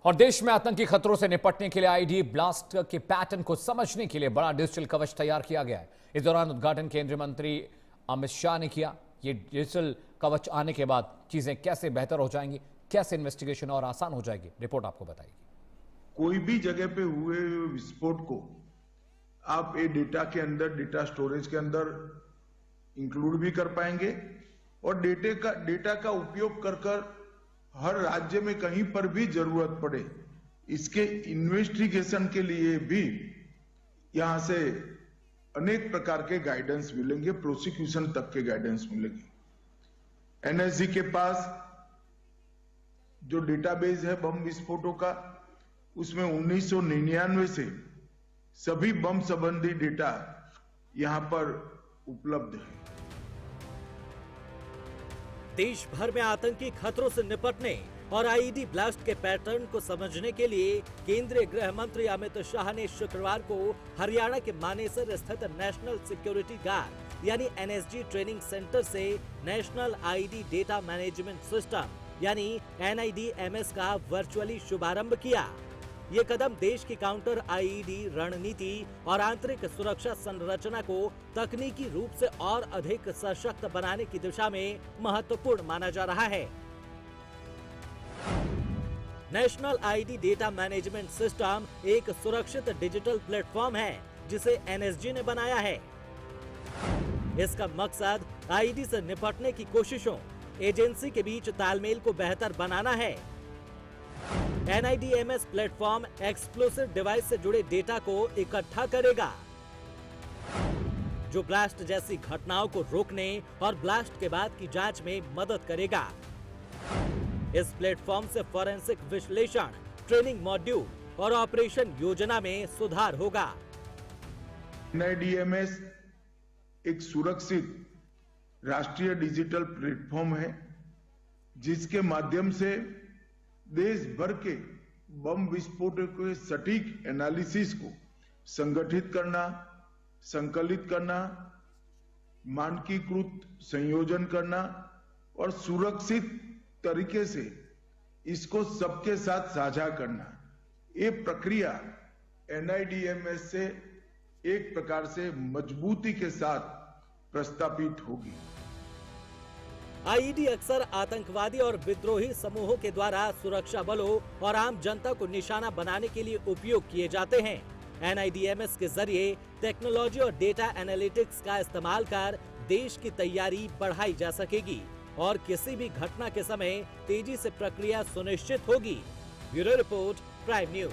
और देश में आतंकी खतरों से निपटने के लिए आईडी ब्लास्ट के पैटर्न को समझने के लिए बड़ा डिजिटल कवच तैयार किया गया है। इस दौरान उद्घाटन केंद्रीय मंत्री अमित शाह ने किया। ये डिजिटल कवच आने के बाद चीजें कैसे बेहतर हो जाएंगी, कैसे इन्वेस्टिगेशन और आसान हो जाएगी, रिपोर्ट आपको बताएगी। कोई भी जगह पे हुए विस्फोट को आप ये डेटा के अंदर, डेटा स्टोरेज के अंदर इंक्लूड भी कर पाएंगे और डेटा का उपयोग कर हर राज्य में कहीं पर भी जरूरत पड़े इसके इन्वेस्टिगेशन के लिए भी यहां से अनेक प्रकार के गाइडेंस मिलेंगे, प्रोसिक्यूशन तक के गाइडेंस मिलेंगे। एनएसजी के पास जो डेटाबेस है बम विस्फोटों का, उसमें 1999 से सभी बम संबंधी डेटा यहां पर उपलब्ध है। देश भर में आतंकी खतरों से निपटने और आईडी ब्लास्ट के पैटर्न को समझने के लिए केंद्रीय गृह मंत्री अमित शाह ने शुक्रवार को हरियाणा के मानेसर स्थित नेशनल सिक्योरिटी गार्ड यानी एनएसजी ट्रेनिंग सेंटर से national ID data management system यानी NIDMS का वर्चुअली शुभारंभ किया। ये कदम देश की काउंटर आईडी रणनीति और आंतरिक सुरक्षा संरचना को तकनीकी रूप से और अधिक सशक्त बनाने की दिशा में महत्वपूर्ण माना जा रहा है। National ID data management system एक सुरक्षित डिजिटल प्लेटफॉर्म है जिसे NSG ने बनाया है। इसका मकसद आईडी से निपटने की कोशिशों, एजेंसी के बीच तालमेल को बेहतर बनाना है। NIDMS प्लेटफॉर्म एक्सप्लोसिव डिवाइस से जुड़े डेटा को इकट्ठा करेगा, जो ब्लास्ट जैसी घटनाओं को रोकने और ब्लास्ट के बाद की जांच में मदद करेगा। इस प्लेटफॉर्म से फोरेंसिक विश्लेषण, ट्रेनिंग मॉड्यूल और ऑपरेशन योजना में सुधार होगा। NIDMS एक सुरक्षित राष्ट्रीय डिजिटल प्लेटफॉर्म है जिसके माध्यम से देश भर के बम विस्फोटों के सटीक एनालिसिस को संगठित करना, संकलित करना, मानकीकृत संयोजन करना और सुरक्षित तरीके से इसको सबके साथ साझा करना, ये प्रक्रिया NIDMS से एक प्रकार से मजबूती के साथ प्रस्तापित होगी। आईडी अक्सर आतंकवादी और विद्रोही समूहों के द्वारा सुरक्षा बलों और आम जनता को निशाना बनाने के लिए उपयोग किए जाते हैं। NIDMS के जरिए टेक्नोलॉजी और डेटा एनालिटिक्स का इस्तेमाल कर देश की तैयारी बढ़ाई जा सकेगी और किसी भी घटना के समय तेजी से प्रक्रिया सुनिश्चित होगी। Bureau report, prime news.